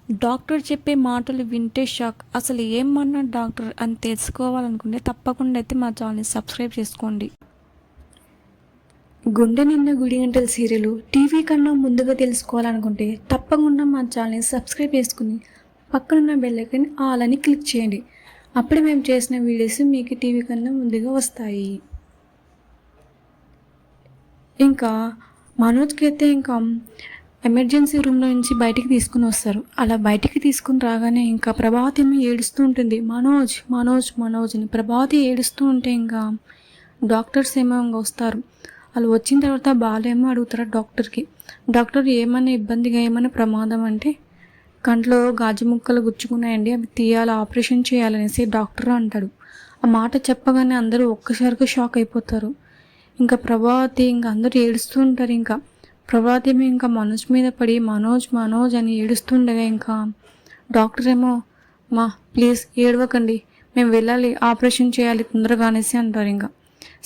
Doctor చెప్పే మాటలు వింటే షాక్. అసలు ఏమన్నాడు డాక్టర్ అని తెలుసుకోవాలనుకుంటే తప్పకుండా అయితే మా ఛానల్ని సబ్స్క్రైబ్ చేసుకోండి. గుండె నిండా గుడి గంటల సీరియల్ టీవీ కన్నా ముందుగా తెలుసుకోవాలనుకుంటే తప్పకుండా మా ఛానల్ని సబ్స్క్రైబ్ చేసుకుని పక్కనున్న బెల్ ఐకాన్ ఆల్ అని క్లిక్ చేయండి. అప్పుడు మేము చేసిన వీడియోస్ మీకు టీవీ కన్నా ముందుగా వస్తాయి. ఇంకా మనోజ్కి అయితే ఇంకా ఎమర్జెన్సీ రూమ్లో నుంచి బయటికి తీసుకుని వస్తారు. అలా బయటికి తీసుకుని రాగానే ఇంకా ప్రభావతి ఏమో ఏడుస్తూ ఉంటుంది. మనోజ్ మనోజ్ మనోజ్ అని ప్రభావతి ఏడుస్తూ ఉంటే ఇంకా డాక్టర్స్ ఏమో ఇంకా వస్తారు. వాళ్ళు వచ్చిన తర్వాత బాలు ఏమో అడుగుతారు డాక్టర్కి, డాక్టర్ ఏమైనా ఇబ్బందిగా ఏమైనా ప్రమాదం అంటే కంట్లో గాజు ముక్కలు గుచ్చుకున్నాయండి, అవి తీయాలి, ఆపరేషన్ చేయాలనేసి డాక్టర్ అంటాడు. ఆ మాట చెప్పగానే అందరూ ఒక్కసారిగా షాక్ అయిపోతారు. ఇంకా ప్రభావతి ఇంకా అందరూ ఏడుస్తూ ఉంటారు. ఇంకా ప్రభావతి ఏమో ఇంకా మనోజ్ మీద పడి మనోజ్ మనోజ్ అని ఏడుస్తుండగా ఇంకా డాక్టర్ ఏమో మా ప్లీజ్ ఏడవకండి, మేము వెళ్ళాలి, ఆపరేషన్ చేయాలి తొందరగా అనేసి అంటారు. ఇంకా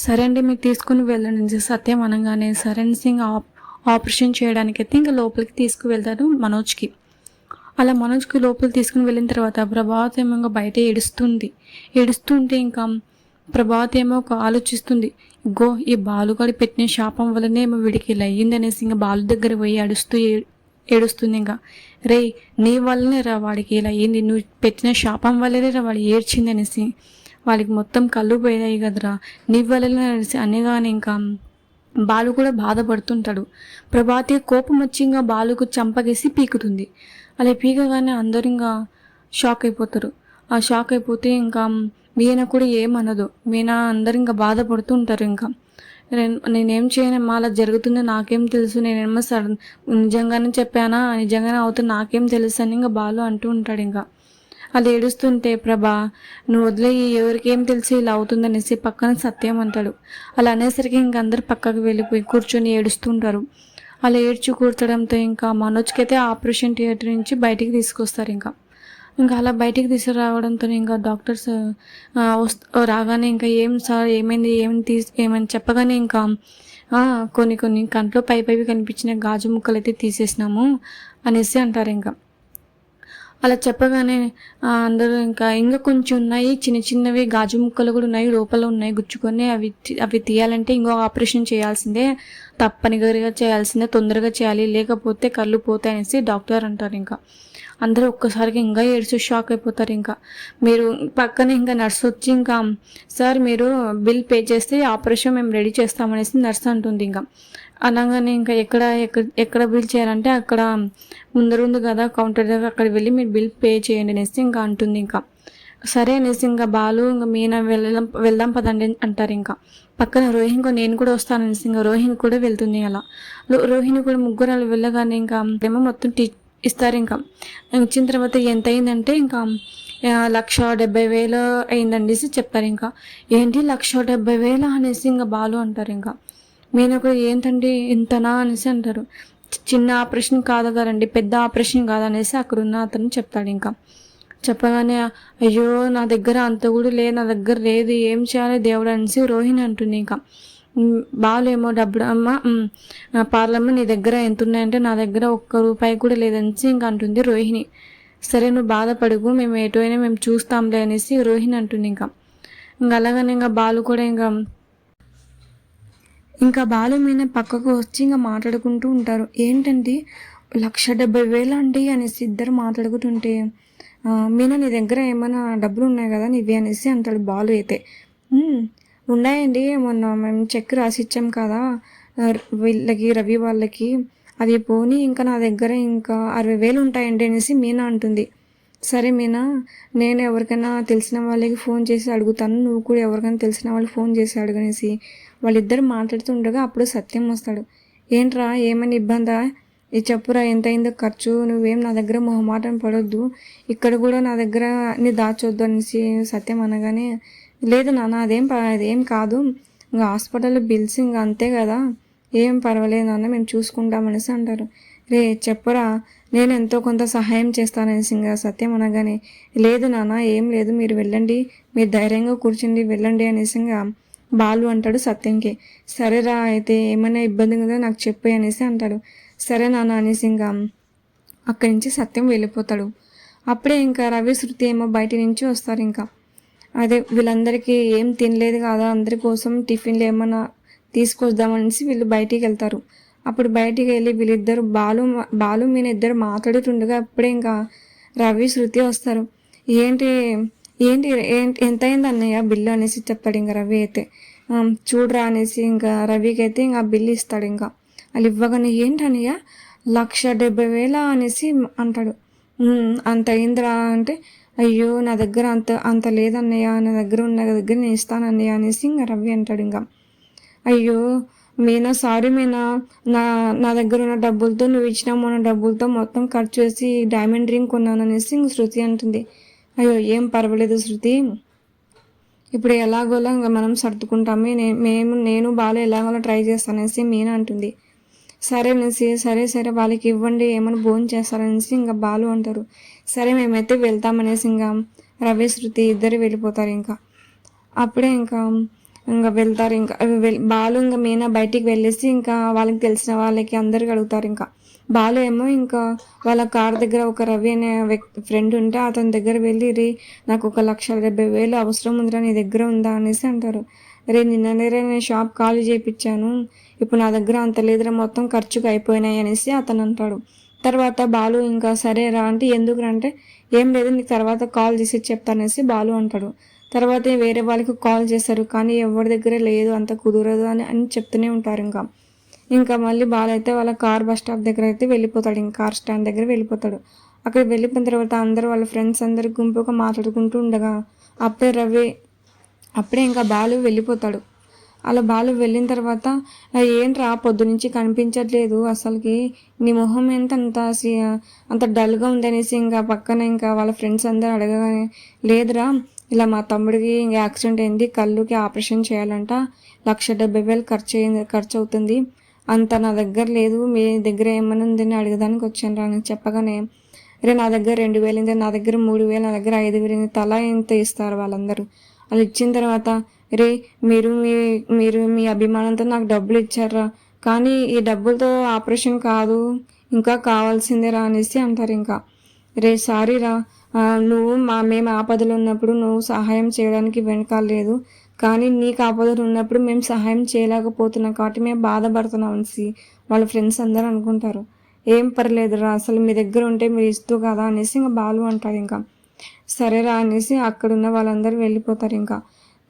సరే అండి మీరు తీసుకుని వెళ్ళండి సత్యం అనగానే సరే అనేసి ఇంకా ఆపరేషన్ చేయడానికి అయితే ఇంకా లోపలికి తీసుకువెళ్తారు మనోజ్కి. అలా మనోజ్కి లోపలికి తీసుకుని వెళ్ళిన తర్వాత ప్రభావతి ఏమో ఇంకా బయట ఏడుస్తుంటే ఇంకా ప్రభావతి ఏమో ఒక ఆలోచిస్తుంది, గో ఈ బాలుగాడి పెట్టిన శాపం వల్లనే ఏమో వీడికి ఇలా అయ్యింది అనేసి ఇంకా బాలు దగ్గర పోయి ఏడుస్తుంది. ఇంకా రే నీ వల్లనే రా వాడికి ఇలా అయ్యింది, నువ్వు పెట్టిన శాపం వల్లనే రా వాడు ఏడ్చింది అనేసి, వాడికి మొత్తం కళ్ళు పోయాయి కదరా నీ వల్లనే అనేసి అనేగానే ఇంకా బాలు కూడా బాధపడుతుంటాడు. ప్రభావతి కోపం వచ్చి ఇంకా బాలుకు చంపగేసి పీకుతుంది. అలా పీకగానే అందరు ఇంకా షాక్ అయిపోతారు. ఆ షాక్ అయిపోతే ఇంకా మీనా కూడా ఏమనదు. మీనా అందరు ఇంకా బాధపడుతూ ఉంటారు. ఇంకా నేనేం చేయనమ్మా, అలా జరుగుతుందో నాకేం తెలుసు, నేనేమో నిజంగానే చెప్పానా, నిజంగానే అవుతుంది నాకేం తెలుసు అని ఇంకా బాలు అంటూ ఉంటాడు. ఇంకా అలా ఏడుస్తుంటే ప్రభా నువ్వు వదిలే, ఎవరికేం తెలిసి ఇలా అవుతుందనేసి పక్కన సత్యం అంటాడు. అలా అనేసరికి ఇంక అందరు పక్కకు వెళ్ళిపోయి కూర్చొని ఏడుస్తుంటారు. అలా ఏడ్చి కూర్చడంతో ఇంకా మనోజ్కి అయితే ఆపరేషన్ థియేటర్ నుంచి బయటికి తీసుకొస్తారు. ఇంకా అలా బయటికి తీసుకురావడంతో ఇంకా డాక్టర్స్ రాగానే ఇంకా ఏం సార్ ఏమైంది ఏమని చెప్పగానే ఇంకా కొన్ని కంట్లో పైవి కనిపించిన గాజు ముక్కలు అయితే తీసేసినాము అనేసి అంటారు. ఇంకా అలా చెప్పగానే అందరూ ఇంకా కొంచెం ఉన్నాయి, చిన్నవి గాజు ముక్కలు కూడా ఉన్నాయి, లోపల ఉన్నాయి గుచ్చుకొని, అవి తీయాలంటే ఇంకో ఆపరేషన్ చేయాల్సిందే, తప్పనిసరిగా చేయాల్సిందే, తొందరగా చేయాలి, లేకపోతే కళ్ళు పోతాయి అనేసి డాక్టర్ అంటారు. ఇంకా అందరూ ఒక్కసారిగా ఇంకా ఏడ్చి షాక్ అయిపోతారు. ఇంకా మీరు పక్కన ఇంకా నర్స్ వచ్చి ఇంకా సార్ మీరు బిల్ పే చేస్తే ఆపరేషన్ మేము రెడీ చేస్తామనేసి నర్స్ అంటుంది. ఇంకా అనగానే ఇంకా ఎక్కడ బిల్ చేయాలంటే అక్కడ ముందు కదా కౌంటర్ దగ్గర, అక్కడ వెళ్ళి మీరు బిల్ పే చేయండి అనేసి ఇంకా అంటుంది. ఇంకా సరే అనేసి ఇంకా బాలు ఇంకా మీనా వెళ్దాం పదండి అంటారు. ఇంకా పక్కన రోహిణి నేను కూడా వస్తాను అనేసి ఇంకా రోహిణి కూడా వెళ్తుంది. అలా రోహిణి కూడా ముగ్గురు అలా వెళ్ళగానే ఇంకా ఏమో మొత్తం ఇస్తారు. ఇంకా ఇచ్చిన తర్వాత ఎంత అయిందంటే ఇంకా 1,70,000 అయిందండి చెప్తారు. ఇంకా ఏంటి 1,70,000 అనేసి ఇంకా బాలు అంటారు. ఇంకా మీనా కూడా ఏంటండి ఇంతనా అనేసి అంటారు. చిన్న ఆపరేషన్ కాదు కదండి, పెద్ద ఆపరేషన్ కాదనేసి అక్కడున్న అతను చెప్తాడు. ఇంకా చెప్పగానే అయ్యో నా దగ్గర అంత కూడా లేదు, నా దగ్గర లేదు, ఏం చేయాలి దేవుడు అనేసి రోహిణి అంటుంది. ఇంకా బాలు ఏమో డబ్బులు అమ్మ పార్లమ్మ నీ దగ్గర ఎంత ఉన్నాయంటే నా దగ్గర ₹1 కూడా లేదనేసి ఇంకా అంటుంది రోహిణి. సరే నువ్వు బాధపడుగు, మేము ఎటు అయినా మేము చూస్తాంలే అనేసి రోహిణి అంటుంది. ఇంకా అలాగనే ఇంకా బాలు కూడా ఇంకా బాలు మీద పక్కకు వచ్చి ఇంకా మాట్లాడుకుంటూ ఉంటారు. ఏంటంటే 1,70,000 అండి అనేసి ఇద్దరు మాట్లాడుకుంటుంటే మీనా నీ దగ్గర ఏమైనా డబ్బులు ఉన్నాయి కదా నీవి అనేసి అంటాడు బాలు. అయితే ఉన్నాయండి, మొన్న మేము చెక్ రాసి ఇచ్చాం కదా వీళ్ళకి రవి వాళ్ళకి, అది పోనీ ఇంకా నా దగ్గర ఇంకా 60,000 ఉంటాయండి అనేసి మీనా అంటుంది. సరే మీనా నేను ఎవరికైనా తెలిసిన వాళ్ళకి ఫోన్ చేసి అడుగుతాను, నువ్వు కూడా ఎవరికైనా తెలిసిన వాళ్ళు ఫోన్ చేసి అడుగనేసి వాళ్ళిద్దరు మాట్లాడుతుండగా అప్పుడు సత్యం వస్తాడు. ఏంట్రా ఏమైనా ఇబ్బందా, ఇది చెప్పురా ఎంత అయిందో ఖర్చు, నువ్వేం నా దగ్గర మొహమాటం పడొద్దు, ఇక్కడ కూడా నా దగ్గర నీ దాచొద్దు అనేసి సత్యం అనగానే లేదు నాన్న అదేం కాదు, ఇంకా హాస్పిటల్ బిల్స్ ఇంకా అంతే కదా, ఏం పర్వాలేదు నాన్న మేము చూసుకుంటామనేసి అంటారు. రే చెప్పరా నేను ఎంతో కొంత సహాయం చేస్తాననేసి ఇంకా సత్యం అనగానే లేదు నాన్న ఏం లేదు, మీరు వెళ్ళండి, మీరు ధైర్యంగా కూర్చుండి వెళ్ళండి అనేసి ఇంకా బాలు అంటాడు సత్యంకి. సరేరా అయితే ఏమైనా ఇబ్బంది ఉందో నాకు చెప్పు అనేసి అంటాడు. సరే నాన్న అనేసి ఇంకా అక్కడి నుంచి సత్యం వెళ్ళిపోతాడు. అప్పుడే ఇంకా రవి శృతి ఏమో బయట నుంచి వస్తారు. ఇంకా అదే వీళ్ళందరికీ ఏం తినలేదు కదా, అందరి కోసం టిఫిన్లు ఏమన్నా తీసుకొద్దామనేసి వీళ్ళు బయటికి వెళ్తారు. అప్పుడు బయటికి వెళ్ళి వీళ్ళిద్దరు బాలు మీన ఇద్దరు మాట్లాడుతుండగా అప్పుడే ఇంకా రవి శృతి వస్తారు. ఏంటి ఏంటి ఏంటి ఎంత అయింది అన్నయ్య బిల్లు అనేసి చెప్తాడు. ఇంకా రవి అయితే చూడరా అనేసి ఇంకా రవికి అయితే ఇంకా బిల్లు ఇస్తాడు. ఇంకా వాళ్ళు ఇవ్వగానే ఏంటి అన్నయ్య 1,70,000 అనేసి అంటాడు. అంత అయిందిరా అంటే, అయ్యో నా దగ్గర అంత అంత లేదన్నయ్య, నా దగ్గర ఉన్న దగ్గర నేను ఇస్తాను అన్నయ్య అనేసి ఇంకా రవి అంటాడు. ఇంకా అయ్యో మీనా సారీ మీనా, నా నా దగ్గర ఉన్న డబ్బులతో నువ్వు ఇచ్చిన మొన్న డబ్బులతో మొత్తం ఖర్చు చేసి డైమండ్ రింగ్ కొన్నాను అనేసి ఇంక శృతి అంటుంది. అయ్యో ఏం పర్వాలేదు శృతి, ఇప్పుడు ఎలాగోలా ఇంకా మనం సర్దుకుంటామే, నేను బాగా ఎలాగోలా ట్రై చేస్తానేసి మీనా అంటుంది. సరే అనేసి సరే సరే వాళ్ళకి ఇవ్వండి ఏమైనా భోజనం చేస్తారనేసి ఇంకా బాలు అంటారు. సరే మేమైతే వెళ్తామనేసి ఇంకా రవి శృతి ఇద్దరు వెళ్ళిపోతారు. ఇంకా అప్పుడే ఇంకా వెళ్తారు. ఇంకా బాలు ఇంకా మీనా బయటికి వెళ్ళేసి ఇంకా వాళ్ళకి తెలిసిన వాళ్ళకి అందరికి అడుగుతారు. ఇంకా బాలు ఏమో ఇంకా వాళ్ళ కార్ దగ్గర ఒక రవి అనే ఫ్రెండ్ ఉంటే అతని దగ్గర వెళ్ళి నాకు 1,70,000 అవసరం ఉందిరా, నీ దగ్గర ఉందా అనేసి అంటారు. నిన్ననే నేను షాప్ ఖాళీ చేయించాను, ఇప్పుడు నా దగ్గర అంత లేదురా, మొత్తం ఖర్చుకు అయిపోయినాయి అనేసి అతను అంటాడు. తర్వాత బాలు ఇంకా సరేరా అంటే ఎందుకు అంటే ఏం లేదు నీకు తర్వాత కాల్ చేసి చెప్తానేసి బాలు అంటాడు. తర్వాత వేరే వాళ్ళకి కాల్ చేస్తారు కానీ ఎవరి దగ్గర లేదు, అంత కుదరదు అని చెప్తూనే ఉంటారు. ఇంకా మళ్ళీ బాలు అయితే వాళ్ళ కార్ బస్ స్టాప్ దగ్గర అయితే వెళ్ళిపోతాడు. ఇంకా కార్ స్టాండ్ దగ్గర వెళ్ళిపోతాడు. అక్కడ వెళ్ళిపోయిన తర్వాత అందరూ వాళ్ళ ఫ్రెండ్స్ అందరు గుంపుగా మాట్లాడుకుంటూ ఉండగా అప్పుడే ఇంకా బాలు వెళ్ళిపోతాడు. అలా బాలు వెళ్ళిన తర్వాత ఏంట్రా పొద్దునుంచి కనిపించట్లేదు, అసలుకి నీ మొహం ఎంత అంత డల్గా ఉందనేసి ఇంకా పక్కన ఇంకా వాళ్ళ ఫ్రెండ్స్ అందరూ అడగగానే లేదురా ఇలా మా తమ్ముడికి ఇంకా యాక్సిడెంట్ అయింది, కళ్ళుకి ఆపరేషన్ చేయాలంట, 1,70,000 ఖర్చు అవుతుంది, అంత నా దగ్గర లేదు, మీ దగ్గర ఏమైనా ఉందని అడగడానికి వచ్చాను రా అని చెప్పగానే నా దగ్గర 2,000, నా దగ్గర 3,000, నా దగ్గర 5,000 తలా ఎంత ఇస్తారు వాళ్ళందరూ. వాళ్ళు ఇచ్చిన తర్వాత మీరు మీరు మీ అభిమానంతో నాకు డబ్బులు ఇచ్చారా, కానీ ఈ డబ్బులతో ఆపరేషన్ కాదు ఇంకా కావాల్సిందే అనేసి అంటారు. ఇంకా సారీ రా, నువ్వు మేము ఆపదలు ఉన్నప్పుడు నువ్వు సహాయం చేయడానికి వెనకాలేదు, కానీ నీకు ఆపదలు ఉన్నప్పుడు మేము సహాయం చేయలేకపోతున్నాం కాబట్టి మేము బాధపడుతున్నాం అనేసి వాళ్ళ ఫ్రెండ్స్ అందరూ అనుకుంటారు. ఏం పర్లేదురా, అసలు మీ దగ్గర ఉంటే మీరు ఇస్తూ కదా అనేసి ఇంకా బాలు అంటాడు. ఇంకా సరేరా అనేసి అక్కడున్న వాళ్ళందరూ వెళ్ళిపోతారు. ఇంకా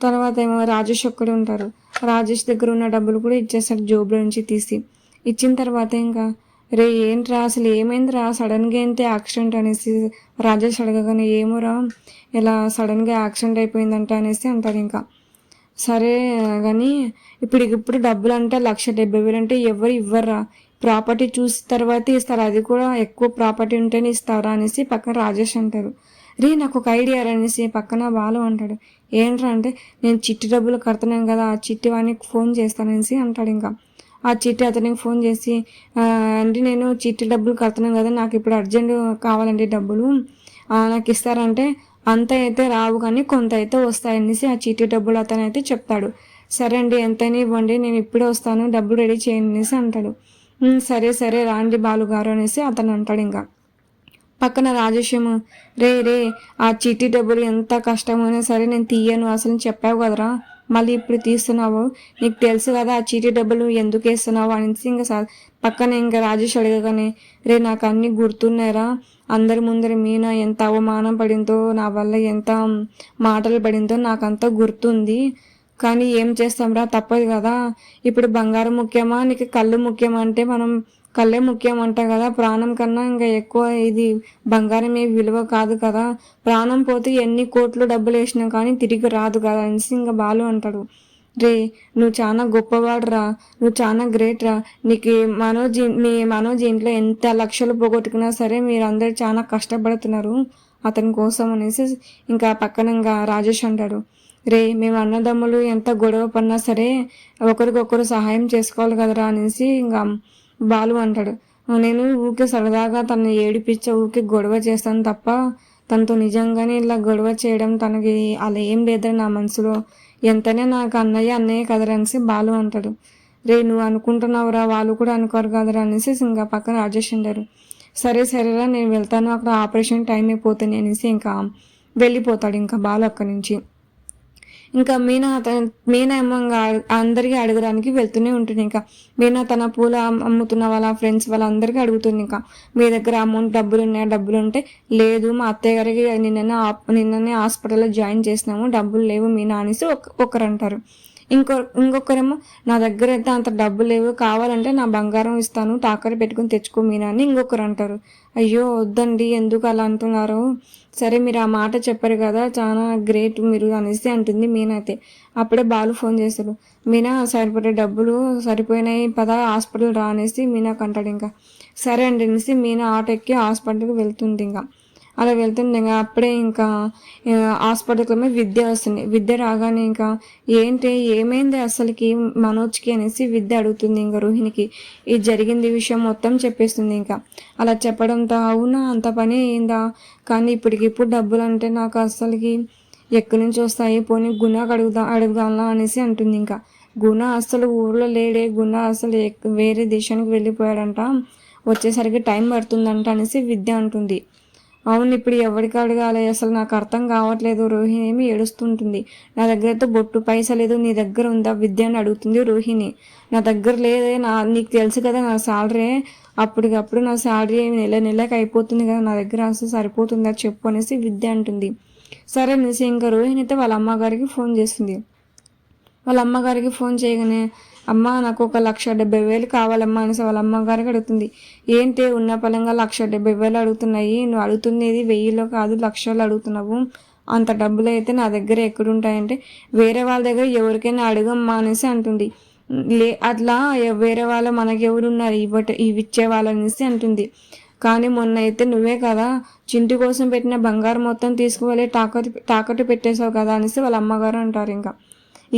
తర్వాత ఏమో రాజేష్ ఒక్కడే ఉంటారు. రాజేష్ దగ్గర ఉన్న డబ్బులు కూడా ఇచ్చేస్తాడు జోబులో నుంచి తీసి. ఇచ్చిన తర్వాత ఇంకా ఏంట్రా అసలు ఏమైందిరా, సడన్గా ఏంటి యాక్సిడెంట్ అనేసి రాజేష్ అడగగానే ఏమోరా ఇలా సడన్గా యాక్సిడెంట్ అయిపోయిందంట అనేసి అంటారు. ఇంకా సరే కానీ ఇప్పుడు డబ్బులు అంటే 1,70,000 అంటే ఎవరు ఇవ్వర్రా, ప్రాపర్టీ చూసిన తర్వాత ఇస్తారు, అది కూడా ఎక్కువ ప్రాపర్టీ ఉంటేనే ఇస్తారా అనేసి పక్కన రాజేష్ అంటారు. నాకు ఒక ఐడియా అనేసి పక్కన బాలు అంటాడు. ఏంట్రా అంటే నేను చిట్టి డబ్బులు కడుతున్నాను కదా, ఆ చిట్టి వానికి ఫోన్ చేస్తాననేసి అంటాడు. ఇంకా ఆ చిట్టి అతనికి ఫోన్ చేసి అంటే నేను చిట్టి డబ్బులు కడుతున్నాను కదా, నాకు ఇప్పుడు అర్జెంట్ కావాలండి డబ్బులు, నాకు ఇస్తారంటే అంత అయితే రావు కానీ కొంత అయితే వస్తాయనేసి ఆ చిట్టి డబ్బులు అతను అయితే చెప్తాడు. సరే అండి ఎంతైనా ఇవ్వండి, నేను ఇప్పుడే వస్తాను, డబ్బులు రెడీ చేయండి అనేసి అంటాడు. సరే సరే రాండి బాలు గారు అనేసి అతను అంటాడు. ఇంకా పక్కన రాజేషేమో ఆ చీటీ డబ్బులు ఎంత కష్టమైనా సరే నేను తీయను, అసలు చెప్పావు కదరా, మళ్ళీ ఇప్పుడు తీస్తున్నావు, నీకు తెలుసు కదా ఆ చీటీ డబ్బులు ఎందుకు వేస్తున్నావు అనేసి ఇంకా పక్కన ఇంకా రాజేష్ అడగగానే నాకు అన్నీ గుర్తున్నాయిరా, అందరి ముందర మీనా ఎంత అవమానం పడిందో, నా వల్ల ఎంత మాటలు పడిందో నాకంతా గుర్తుంది, కానీ ఏం చేస్తాంరా తప్పదు కదా, ఇప్పుడు బంగారం ముఖ్యమా నీకు కళ్ళు ముఖ్యమా అంటే మనం కళ్ళే ముఖ్యం అంట కదా, ప్రాణం కన్నా ఇంకా ఎక్కువ ఇది బంగారం ఏ విలువ కాదు కదా, ప్రాణం పోతే ఎన్ని కోట్లు డబ్బులు వేసినా కానీ తిరిగి రాదు కదా అనేసి ఇంకా బాలు అంటాడు. నువ్వు చాలా గొప్పవాడురా, నువ్వు చాలా గ్రేట్ రా, నీకు మీ మనోజ్ ఇంట్లో ఎంత లక్షలు పోగొట్టుకున్నా సరే మీరందరూ చాలా కష్టపడుతున్నారు అతని కోసం అనేసి ఇంకా పక్కన ఇంకా రాజేష్ అంటాడు. మేము అన్నదమ్ములు ఎంత గొడవ పడినా సరే ఒకరికొకరు సహాయం చేసుకోవాలి కదరా అనేసి ఇంకా బాలు అంటాడు. నేను ఊకే సరదాగా తనని ఏడిపించే ఊకే గొడవ చేస్తాను తప్ప తనతో నిజంగానే ఇలా గొడవ చేయడం తనకి అలా ఏం లేదని నా మనసులో, ఎంతనే నాకు అన్నయ్య కదరా అనేసి బాలు అంటాడు. నువ్వు అనుకుంటున్నావురా, వాళ్ళు కూడా అనుకోరు కదరా అనేసి ఇంకా పక్కన రాజేష్ అంటారు. సరే సరేరా నేను వెళ్తాను, అక్కడ ఆపరేషన్ టైం అయిపోతుంది అనేసి ఇంకా వెళ్ళిపోతాడు ఇంకా బాలు అక్కడి నుంచి. ఇంకా మీనా ఏమో ఇంకా అందరికీ అడగడానికి వెళ్తూనే ఉంటుంది. ఇంకా మీనా తన పూల అమ్ముతున్న వాళ్ళ ఫ్రెండ్స్ వాళ్ళందరికీ అడుగుతుంది. ఇంకా మీ దగ్గర అమౌంట్ డబ్బులు ఉన్నాయా, డబ్బులు ఉంటే లేదు మా అత్తయ్య గారికి నిన్ననే హాస్పిటల్లో జాయిన్ చేసినాము, డబ్బులు లేవు మీనా అనేసి ఒకరు అంటారు. ఇంకొకరేమో నా దగ్గర అయితే అంత డబ్బు లేవు, కావాలంటే నా బంగారం ఇస్తాను, తాకట్టు పెట్టుకుని తెచ్చుకో మీనా అని ఇంకొకరు అంటారు. అయ్యో వద్దండి ఎందుకు అలా అంటున్నారు, సరే మీరు ఆ మాట చెప్పారు కదా చాలా గ్రేట్ మీరు అనేసి అంటుంది మీనా అయితే. అప్పుడే బాలు ఫోన్ చేశారు. మీనా సరిపడే డబ్బులు సరిపోయినాయి పదా హాస్పిటల్ రా అనేసి మీనాకు అంటాడు. ఇంకా సరే అండి అనేసి మీనా ఆటో ఎక్కి హాస్పిటల్కి వెళ్తుంది. ఇంకా అలా వెళ్తుంది. ఇంకా అప్పుడే ఇంకా హాస్పిటల్కి విద్య వస్తుంది. విద్య రాగానే ఇంకా ఏంటి ఏమైంది అసలుకి మనోజ్కి అనేసి విద్య అడుగుతుంది. ఇంకా రోహిణికి ఈ జరిగింది విషయం మొత్తం చెప్పేస్తుంది. ఇంకా అలా చెప్పడంతో అవునా అంత పని అయిందా, కానీ ఇప్పటికిప్పుడు డబ్బులు అంటే నాకు అసలుకి ఎక్కడి నుంచి వస్తాయి, పోనీ గుణకు అడుగుదాంలా అనేసి అంటుంది. ఇంకా గుణ అసలు ఊర్లో లేడే, గుణ అసలు వేరే దేశానికి వెళ్ళిపోయాడంట, వచ్చేసరికి టైం పడుతుందంట అనేసి విద్య అంటుంది. అవును ఇప్పుడు ఎవరికి అడగాలి అసలు నాకు అర్థం కావట్లేదు, రోహిణి ఏమి ఏడుస్తుంటుంది. నా దగ్గర అయితే బొట్టు పైసా లేదు, నీ దగ్గర ఉందా విద్య అని అడుగుతుంది రోహిణి. నా దగ్గర లేదే, నీకు తెలుసు కదా నా శాలరీ, అప్పటికప్పుడు నా శాలరీ నెలకి అయిపోతుంది కదా, నా దగ్గర అసలు సరిపోతుందా చెప్పు అనేసి విద్య అంటుంది. సరే అనేసి ఇంకా రోహిణి అయితే వాళ్ళ అమ్మగారికి ఫోన్ చేస్తుంది. వాళ్ళ అమ్మగారికి ఫోన్ చేయగానే అమ్మ నాకు 1,70,000 కావాలమ్మా అనేసి వాళ్ళ అమ్మగారికి అడుగుతుంది. ఏంటి ఉన్న పలంగా 1,70,000 అడుగుతున్నాయి, నువ్వు అడుగుతున్నది 1000లో కాదు లక్షలు అడుగుతున్నావు, అంత డబ్బులు అయితే నా దగ్గర ఎక్కడుంటాయంటే వేరే వాళ్ళ దగ్గర ఎవరికైనా అడగమ్మా అనేసి అంటుంది. అట్లా వేరే వాళ్ళు మనకి ఎవరున్నారు ఇవి ఇచ్చే వాళ్ళు అనేసి అంటుంది. కానీ మొన్న అయితే నువ్వే కదా చింటి కోసం పెట్టిన బంగారం మొత్తం తీసుకువెళ్ళి తాకట్టు పెట్టేశావు కదా అనేసి వాళ్ళ అమ్మగారు అంటారు. ఇంకా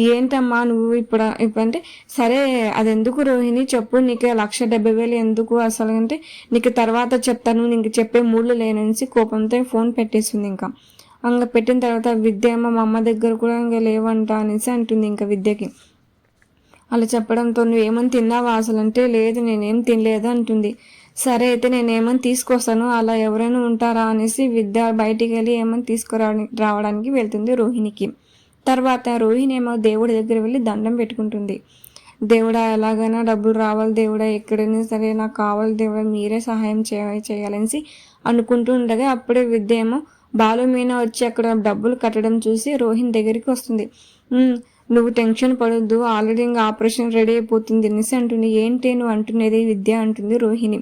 ఏంటమ్మా నువ్వు ఇప్పుడంటే సరే అది ఎందుకు రోహిణి చెప్పు, నీకు 1,70,000 ఎందుకు అసలు అంటే నీకు తర్వాత చెప్తాను, నీకు చెప్పే మూడ్లు లేననేసి కోపంతో ఫోన్ పెట్టేస్తుంది. ఇంకా పెట్టిన తర్వాత విద్య ఏమో మా అమ్మ దగ్గర కూడా ఇంకా లేవంట అనేసి అంటుంది. ఇంకా విద్యకి అలా చెప్పడంతో నువ్వేమని తిన్నావా అసలు అంటే లేదు నేనేం తినలేదు అంటుంది. సరే అయితే నేనేమని తీసుకొస్తాను, అలా ఎవరైనా ఉంటారా అనేసి విద్య బయటికి వెళ్ళి ఏమని రావడానికి వెళ్తుంది రోహిణికి. తర్వాత రోహిణి ఏమో దేవుడి దగ్గర వెళ్ళి దండం పెట్టుకుంటుంది. దేవుడా ఎలాగైనా డబ్బులు రావాలి దేవుడా, ఎక్కడైనా సరే నాకు కావాలి దేవుడా, మీరే సహాయం చేయాలనేసి అనుకుంటూ ఉండగా అప్పుడే విద్య ఏమో బాలు మీనా వచ్చి అక్కడ డబ్బులు కట్టడం చూసి రోహిణి దగ్గరికి వస్తుంది. నువ్వు టెన్షన్ పడొద్దు, ఆల్రెడీ ఇంకా ఆపరేషన్ రెడీ అయిపోతుంది అనేసి అంటుంది. ఏంటి నువ్వు అంటున్నది విద్య అంటుంది రోహిణి.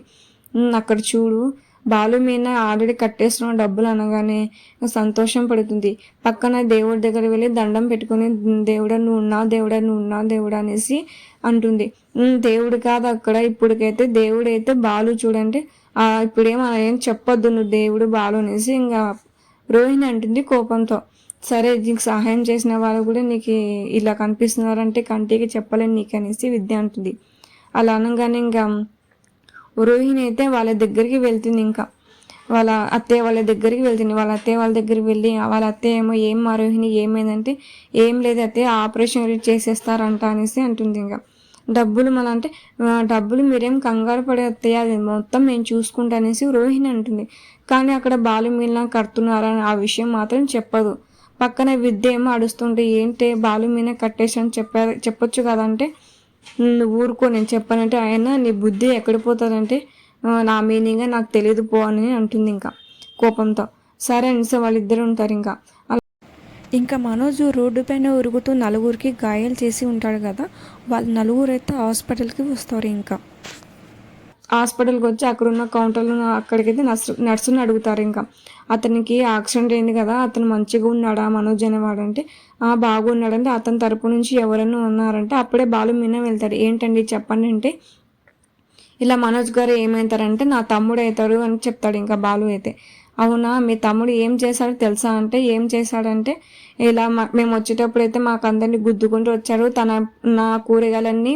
అక్కడ చూడు బాలు మీద ఆల్రెడీ కట్టేస్తున్న డబ్బులు అనగానే సంతోషం పడుతుంది. పక్కన దేవుడి దగ్గర వెళ్ళి దండం పెట్టుకుని దేవుడా నువ్వు ఉన్నావు దేవుడా నువ్వు ఉన్నావు దేవుడా అనేసి అంటుంది. దేవుడు కాదు అక్కడ, ఇప్పటికైతే దేవుడైతే బాలు చూడంటే ఏం చెప్పొద్దు నువ్వు దేవుడు బాలు అనేసి ఇంకా రోహిణి అంటుంది కోపంతో. సరే నీకు సహాయం చేసిన వాళ్ళు కూడా నీకు ఇలా కనిపిస్తున్నారంటే కంటికి చెప్పలేను నీకు అనేసి విద్య అంటుంది. అలా అనగానే ఇంకా రోహిణి అయితే వాళ్ళ దగ్గరికి వెళ్తుంది. ఇంకా వాళ్ళ అత్తయ్య వాళ్ళ దగ్గరికి వెళ్తుంది. వాళ్ళ అత్తయ్య వాళ్ళ దగ్గరికి వెళ్ళి వాళ్ళ అత్తయ్య ఏమో ఏం మా రోహిణి ఏమైందంటే ఏం లేదు అత్తయ్య ఆపరేషన్ చేసేస్తారంట అనేసి అంటుంది. ఇంకా డబ్బులు మళ్ళీ అంటే డబ్బులు మీరేం కంగారు పడే అత్తయ్య అది మొత్తం నేను చూసుకుంటా అనేసి రోహిణి అంటుంది. కానీ అక్కడ బాలు మీనా కడుతున్నారని ఆ విషయం మాత్రం చెప్పదు. పక్కన విద్య ఏమో అడుస్తుంటే ఏంటి బాలు మీనా కట్టేసని చెప్పొచ్చు కదంటే నువ్వు ఊరుకో నేను చెప్పానంటే ఆయన నీ బుద్ధి ఎక్కడ పోతుందంటే నా మీనింగ్ నాకు తెలియదు పో అని అంటుంది. ఇంకా కోపంతో సరే అనేసి వాళ్ళిద్దరు ఉంటారు. ఇంకా మనోజ్ రోడ్డు పైన ఉరుగుతూ నలుగురికి గాయాలు చేసి ఉంటాడు కదా, వాళ్ళు నలుగురు అయితే హాస్పిటల్కి వస్తారు. ఇంకా హాస్పిటల్కి వచ్చి అక్కడున్న కౌంటర్లో అక్కడికైతే నర్సుని అడుగుతారు. ఇంకా అతనికి యాక్సిడెంట్ అయింది కదా, అతను మంచిగా ఉన్నాడా మనోజ్ అనేవాడు అంటే బాగున్నాడంటే అతని తరపు నుంచి ఎవరైనా ఉన్నారంటే అప్పుడే బాలు మీనా వెళ్తాడు. ఏంటండి చెప్పండి అంటే ఇలా మనోజ్ గారు ఏమవుతారంటే నా తమ్ముడు అవుతాడు అని చెప్తాడు. ఇంకా బాలు అయితే అవునా మీ తమ్ముడు ఏం చేశాడో తెలుసా అంటే ఏం చేశాడంటే ఇలా మేము వచ్చేటప్పుడు అయితే మాకు అందరినీ గుద్దుకుంటూ వచ్చాడు, నా కూరగాయలన్నీ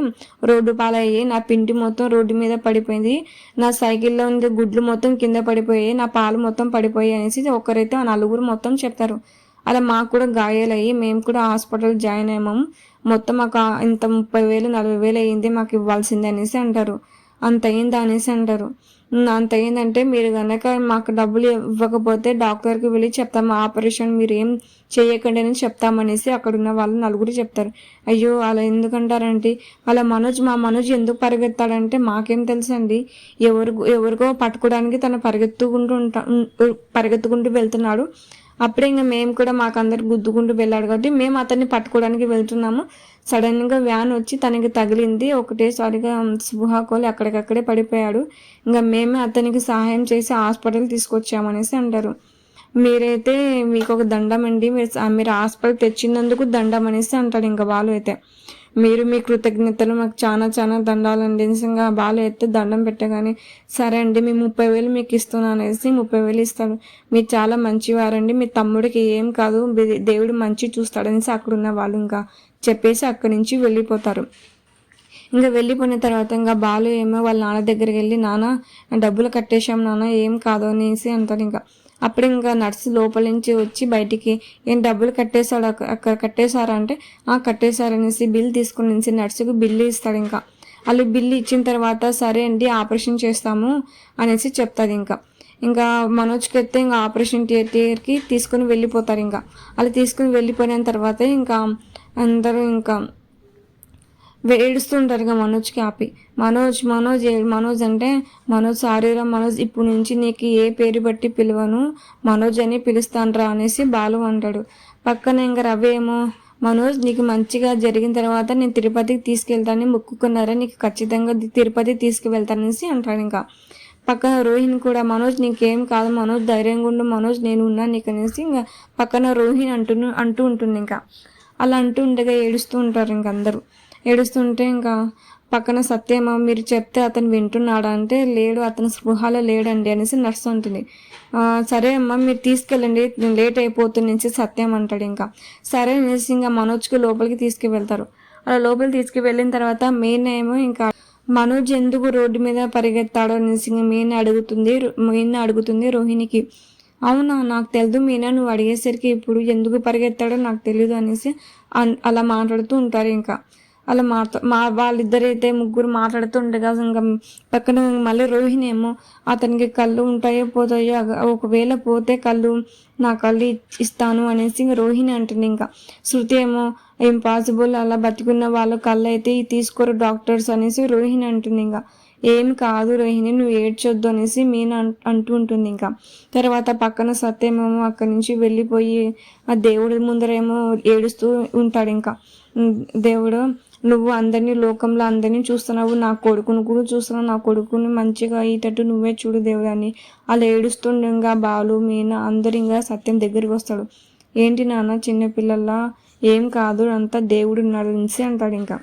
రోడ్డు పాలయ్యి, నా పిండి మొత్తం రోడ్డు మీద పడిపోయింది, నా సైకిల్లో ఉండే గుడ్లు మొత్తం కింద పడిపోయాయి, నా పాలు మొత్తం పడిపోయాయి అనేసి ఒకరైతే ఆ నలుగురు మొత్తం చెప్తారు. అలా మాకు కూడా గాయాలయ్యి మేము కూడా హాస్పిటల్ జాయిన్ అయ్యాము, మొత్తం మాకు ఇంత 30,000 40,000 అయింది మాకు ఇవ్వాల్సిందే అనేసి అంటారు. అంత అయింది అనేసి అంటారు. అంత అయిందంటే మీరు కనుక మాకు డబ్బులు ఇవ్వకపోతే డాక్టర్కి వెళ్ళి చెప్తాము, ఆపరేషన్ మీరు ఏం చేయకండి అని చెప్తామనేసి అక్కడ ఉన్న వాళ్ళు నలుగురు చెప్తారు. అయ్యో అలా ఎందుకంటారంటే అలా మా మనోజ్ ఎందుకు పరిగెత్తాడంటే మాకేం తెలుసండి, ఎవరికో పట్టుకోవడానికి తను పరిగెత్తుకుంటూ వెళ్తున్నాడు. అప్పుడే ఇంకా మేము కూడా మాకు అందరు గుద్దుకుంటూ వెళ్ళాడు కాబట్టి మేము అతన్ని పట్టుకోవడానికి వెళ్తున్నాము. సడన్గా వ్యాన్ వచ్చి తనకి తగిలింది, ఒకటేసారిగా స్పృహకోలి అక్కడికక్కడే పడిపోయాడు. ఇంకా మేమే అతనికి సహాయం చేసి హాస్పిటల్ తీసుకొచ్చామనేసి అంటారు. మీరైతే మీకు ఒక దండం అండి, మీరు హాస్పిటల్ తెచ్చినందుకు దండం అనేసి అంటాడు. ఇంకా బాలు అయితే మీరు మీ కృతజ్ఞతలు మాకు చాలా చాలా దండాలండి, నిజంగా బాలు అయితే దండం పెట్టగానే సరే అండి మీ 30,000 మీకు ఇస్తున్నాను అనేసి 30,000 ఇస్తాడు. మీరు చాలా మంచివారండి, మీ తమ్ముడికి ఏం కాదు, దేవుడు మంచి చూస్తాడనేసి అక్కడున్న వాళ్ళు ఇంకా చెప్పేసి అక్కడి నుంచి వెళ్ళిపోతారు. ఇంకా వెళ్ళిపోయిన తర్వాత ఇంకా బాలు ఏమో వాళ్ళ నాన్న దగ్గరికి వెళ్ళి నాన్న డబ్బులు కట్టేశాం నాన్న ఏం కాదు అనేసి అంటారు. ఇంకా అప్పుడు ఇంకా నర్సు లోపల నుంచి వచ్చి బయటికి ఏం డబ్బులు కట్టేశాడు అక్కడ కట్టేశారా అంటే కట్టేశారనేసి బిల్ తీసుకుని నర్సుకు బిల్లు ఇస్తాడు. ఇంకా వాళ్ళు బిల్లు ఇచ్చిన తర్వాత సరే అండి ఆపరేషన్ చేస్తాము అనేసి చెప్తాది. ఇంకా మనోజ్కి అయితే ఇంకా ఆపరేషన్ థియేటర్కి తీసుకుని వెళ్ళిపోతారు. ఇంకా అలా తీసుకుని వెళ్ళిపోయిన తర్వాత ఇంకా అందరూ ఇంకా ఏడుస్తుంటారు. ఇక మనోజ్కి ఆపి మనోజ్ అంటే సారీరా మనోజ్, ఇప్పుడు నుంచి నీకు ఏ పేరు బట్టి పిలవను, మనోజ్ అని పిలుస్తానరా అనేసి బాలు అంటాడు. పక్కన ఇంకా రవి ఏమో మనోజ్ నీకు మంచిగా జరిగిన తర్వాత నేను తిరుపతికి తీసుకెళ్తానని మొక్కుకున్నారా, నీకు ఖచ్చితంగా తిరుపతి తీసుకువెళ్తాననేసి అంటాడు. ఇంకా పక్కన రోహిణి కూడా మనోజ్ నీకేం కాదు మనోజ్, ధైర్యంగా ఉండు మనోజ్, నేను ఉన్నాను నీకు అనేసి ఇంకా పక్కన రోహిణి అంటూ ఉంటుంది. ఇంకా అలా అంటూ ఉండగా ఏడుస్తూ ఉంటారు. ఇంక అందరూ ఏడుస్తుంటే ఇంకా పక్కన సత్యమ్మ మీరు చెప్తే అతను వింటున్నాడా అంటే లేడు, అతను స్పృహలో లేడండి అనేసి నర్సు ఉంటుంది. సరే అమ్మ మీరు తీసుకెళ్ళండి లేట్ అయిపోతుంది సత్యం అంటాడు. ఇంకా సరే అనేసి ఇంకా మనోజ్కి లోపలికి తీసుకువెళ్తారు. అలా లోపలికి తీసుకువెళ్ళిన తర్వాత మెయిన్ ఏమో ఇంకా మనోజ్ ఎందుకు రోడ్డు మీద పరిగెత్తాడో అనేసి మీనా అడుగుతుంది రోహిణికి. అవునా నాకు తెలియదు మీనా, నువ్వు అడిగేసరికి ఇప్పుడు ఎందుకు పరిగెత్తాడో నాకు తెలియదు అనేసి అలా మాట్లాడుతూ ఉంటారు. ఇంకా అలా వాళ్ళిద్దరైతే ముగ్గురు మాట్లాడుతుండగా ఇంకా పక్కన మళ్ళీ రోహిణి ఏమో అతనికి కళ్ళు ఉంటాయో పోతాయో, ఒకవేళ పోతే నా కళ్ళు ఇస్తాను అనేసి ఇంకా రోహిణి అంటుంది. ఇంకా శృతి ఏమో ఇంపాసిబుల్, అలా బతికున్న వాళ్ళ కళ్ళు అయితే తీసుకోరు డాక్టర్స్ అనేసి రోహిణి అంటుంది. ఇంకా ఏం కాదు రోహిణి నువ్వు ఏడ్చొద్దు అనేసి మీనా అంటూ ఉంటుంది. ఇంకా తర్వాత పక్కన సత్యమేమో అక్కడి నుంచి వెళ్ళిపోయి ఆ దేవుడి ముందరేమో ఏడుస్తూ ఉంటాడు. ఇంకా దేవుడు నువ్వు అందరినీ లోకంలో అందరినీ చూస్తున్నావు, నా కొడుకును కూడా చూస్తున్నావు, నా కొడుకుని మంచిగా అయ్యేటట్టు నువ్వే చూడు దేవుడు అని అలా ఏడుస్తుండగా బాలు మీనా అందరు ఇంకా సత్యం దగ్గరికి వస్తాడు. ఏంటి నాన్న చిన్నపిల్లల్లా, ఏం కాదు అంతా దేవుడు ఉన్నాడు అనేసి అంటాడు. ఇంకా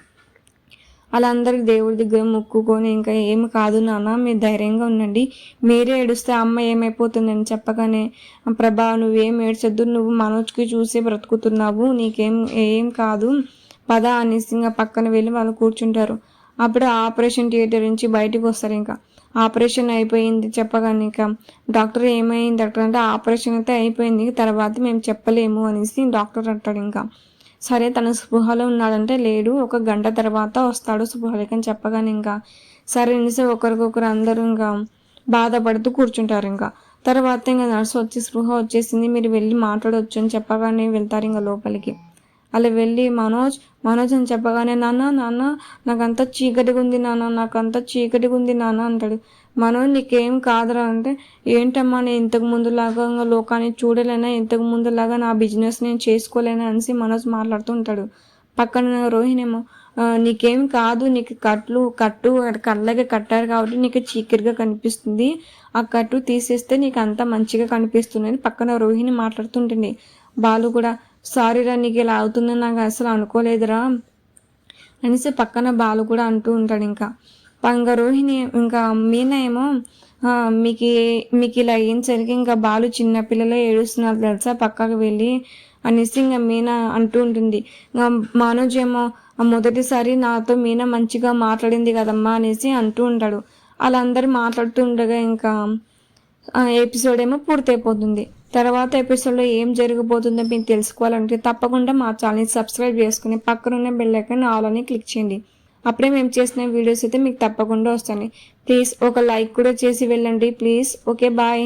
అలా అందరికి దేవుడి దగ్గర మొక్కుకొని ఇంకా ఏమి కాదు నాన్న మీరు ధైర్యంగా ఉండండి, మీరే ఏడుస్తే అమ్మ ఏమైపోతుందని చెప్పగానే ప్రభా నువ్వేం ఏడ్చొద్దు, నువ్వు మనోజ్కి చూసి బ్రతుకుతున్నావు, ఏం కాదు పద అనేసి ఇంకా పక్కన వెళ్ళి వాళ్ళు కూర్చుంటారు. అప్పుడు ఆపరేషన్ థియేటర్ నుంచి బయటకు వస్తారు. ఇంకా ఆపరేషన్ అయిపోయింది చెప్పగానే ఇంకా డాక్టర్ ఏమైంది డాక్టర్ అంటే ఆపరేషన్ అయితే అయిపోయింది, తర్వాత మేము చెప్పలేము అనేసి డాక్టర్ అంటాడు. ఇంకా సరే తను స్పృహలో ఉన్నాడంటే లేడు, 1 గంట తర్వాత వస్తాడు స్పృహలోకి అని చెప్పగానే ఇంకా సరే అనేసి ఒకరికొకరు అందరూ ఇంకా బాధపడుతూ కూర్చుంటారు. ఇంకా తర్వాత ఇంకా నర్సు వచ్చి స్పృహ వచ్చేసింది మీరు వెళ్ళి మాట్లాడవచ్చు అని చెప్పగానే వెళ్తారు ఇంకా లోపలికి. అలా వెళ్ళి మనోజ్ అని చెప్పగానే నాన్న నాకంతా చీకటిగా ఉంది నాన్న అంటాడు. మనోజ్ నీకేం కాదురా అంటే ఏంటమ్మా నేను ఇంతకు ముందులాగా లోకాన్ని చూడలేనా, ఇంతకు ముందులాగా నా బిజినెస్ నేను చేసుకోలేనా అనేసి మనోజ్ మాట్లాడుతూ ఉంటాడు. పక్కన రోహిణేమో నీకేం కాదు, నీకు కట్టు కళ్ళకి కట్టారు కాబట్టి నీకు చీకటిగా కనిపిస్తుంది, ఆ కట్టు తీసేస్తే నీకు అంతా మంచిగా కనిపిస్తుంది అని పక్కన రోహిణి మాట్లాడుతుంటుంది. బాలు కూడా సారీరా నీకు ఇలా అవుతుందని నాకు అసలు అనుకోలేదురా అనేసి పక్కన బాలు కూడా అంటూ ఉంటాడు. ఇంకా రోహిణి ఇంకా మీనా ఏమో మీకు ఇలా అయ్యేసరికి ఇంకా బాలు చిన్నపిల్లలు ఏడుస్తున్నారు తెలుసా పక్కకు వెళ్ళి అనేసి ఇంకా మీనా అంటూ ఉంటుంది. ఇంకా మనోజ్ ఏమో మొదటిసారి నాతో మీనా మంచిగా మాట్లాడింది కదమ్మా అనేసి అంటూ ఉంటాడు. అలా అందరూ మాట్లాడుతూ ఉండగా ఇంకా ఎపిసోడ్ ఏమో పూర్తయిపోతుంది. తర్వాత ఎపిసోడ్లో ఏం జరగబోతుందో మీకు తెలుసుకోవాలంటే తప్పకుండా మా ఛానల్ని సబ్స్క్రైబ్ చేసుకుని పక్కనున్న బెల్ ఐకాన్ ఆల్ అని క్లిక్ చేయండి. అప్పుడే మేము చేసిన వీడియోస్ అయితే మీకు తప్పకుండా వస్తాయి. ప్లీజ్ ఒక లైక్ కూడా చేసి వెళ్ళండి ప్లీజ్. Okay bye.